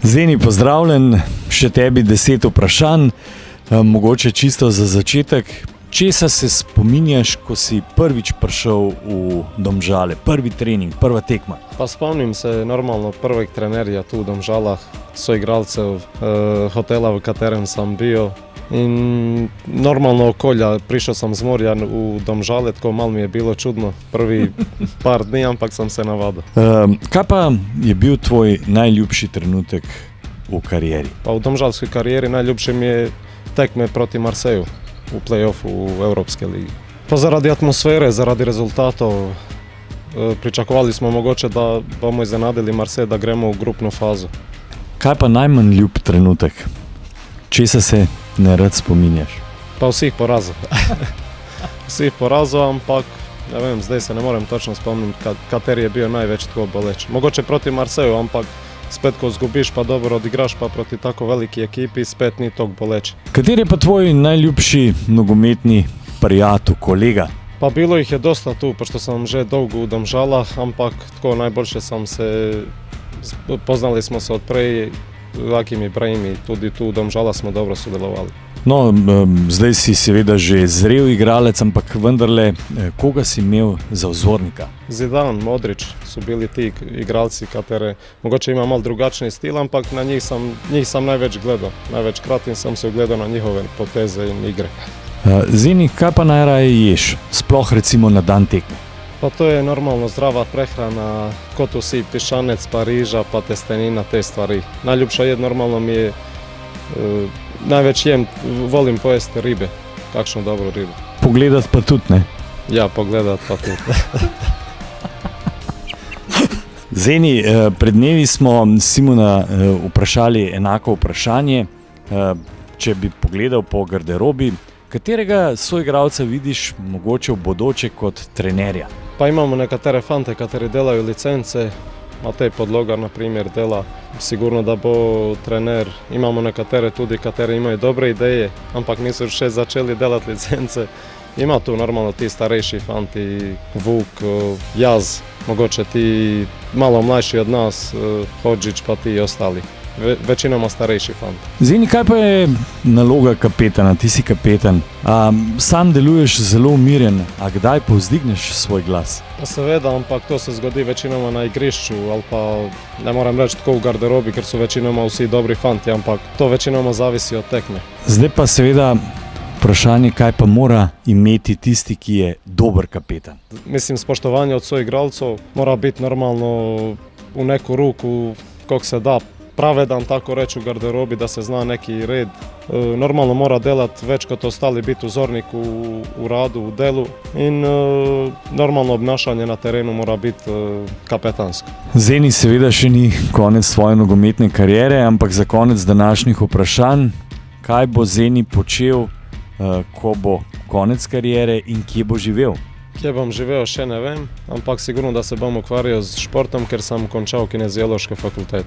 Zeni, pozdravljen, še tebi 10 vprašanj, mogoče čisto za začetek. Česa se spominjaš, ko si prvič prišel v Domžale, prvi trening, prva tekma? Pa spomnim se normalno prveg trenerja tu v Domžalah, soigralcev, hotela, v katerem sam bio. In normalno okolja, prišel sam z morja v Domžale, tako malo mi je bilo čudno, prvi par dni, ampak sam se navadil. Kaj pa je bil tvoj najljubši trenutek v karieri? Pa v domžalskoj karieri najljubše mi je tekme proti Marseju v play-offu v Evropske ligi. Pa zaradi atmosfere, zaradi rezultatov, pričakovali smo mogoče, da bomo iznenadili Marsej, da gremo v grupno fazo. Kaj pa najmanj ljub trenutek? Česa se ne rad spominjaš? Pa vseh porazov. Vseh porazov, ampak ne vem, zdaj se ne morem točno spomniti, kateri je bil največ tako boleč. Mogoče proti Marseju, ampak spet ko zgubiš pa dobro odigraš pa proti tako veliki ekipi, spet ni toliko boleč. Kateri je pa tvoj najljubši nogometni prijatelj, kolega? Pa bilo jih je dosta tu, pošto sam že dolgo v Domžalah, ampak tako najboljše sam se, poznali smo se od prej, Akim Ibrahim, tudi tu v Domžalah smo dobro sodelovali. No, zdaj si seveda že zrel igralec, ampak vendarle, koga si imel za vzornika? Zidane, Modrić su bili ti igralci, katere mogoče ima malo drugačni stil, ampak na njih sam največ gledal. Največkrat sam se ugledal na njihove poteze in igre. Zeni, kaj pa najraje ješ, sploh recimo na dan tekme? Pa to je normalno zdrava prehrana, kot vsi, pišanec, pa riža, pa testenina, te stvari. Najljubša jed normalno mi je, največ jem, volim pojesti ribe, kakšno dobro ribo. Pogledat pa tudi, ne? Ja, pogledat pa tudi. Zeni, pred dnevi smo Simona vprašali enako vprašanje, če bi pogledal po garderobi, katerega soigralca vidiš mogoče v bodoče kot trenerja? Pa imamo nekatere fante, kateri delajo licence, Matej Podlogar na primjer dela, sigurno da bo trener. Imamo nekatere tudi, kateri imaju dobre ideje, ampak nisu še začeli delati licence. Ima tu normalno ti starejši fanti, Vuk, Jaz, mogoče ti malo mlajši od nas, Hodžić pa ti ostali. Večinoma starejši fant. Zeni, kaj pa je naloga kapetana? Ti si kapetan. Sam deluješ zelo umirjen, a kdaj povzdigneš svoj glas? Pa seveda, ampak to se zgodi večinoma na igrišču, ali pa ne moram reči tako v garderobi, ker so večinoma vsi dobri fanti, ampak to večinoma zavisi od tekme. Zdaj pa seveda vprašanje, kaj pa mora imeti tisti, ki je dober kapetan? Mislim, spoštovanje od soigralcev mora biti normalno v neku ruku, koliko se da, pravedan, tako reći, u garderobi, da se zna neki red. Normalno mora delati več kot ostali, biti uzornik u radu, u delu in normalno obnašanje na terenu mora biti kapetansko. Zeni, seveda še ni konec svoje nogometne karijere, ampak za konec današnjih vprašanj, kaj bo Zeni počel, ko bo konec karijere in kje bo živel? Kje bom živel, še ne vem, ampak sigurno da se bom ukvarjal s športom, ker sam končal kineziološki fakultet.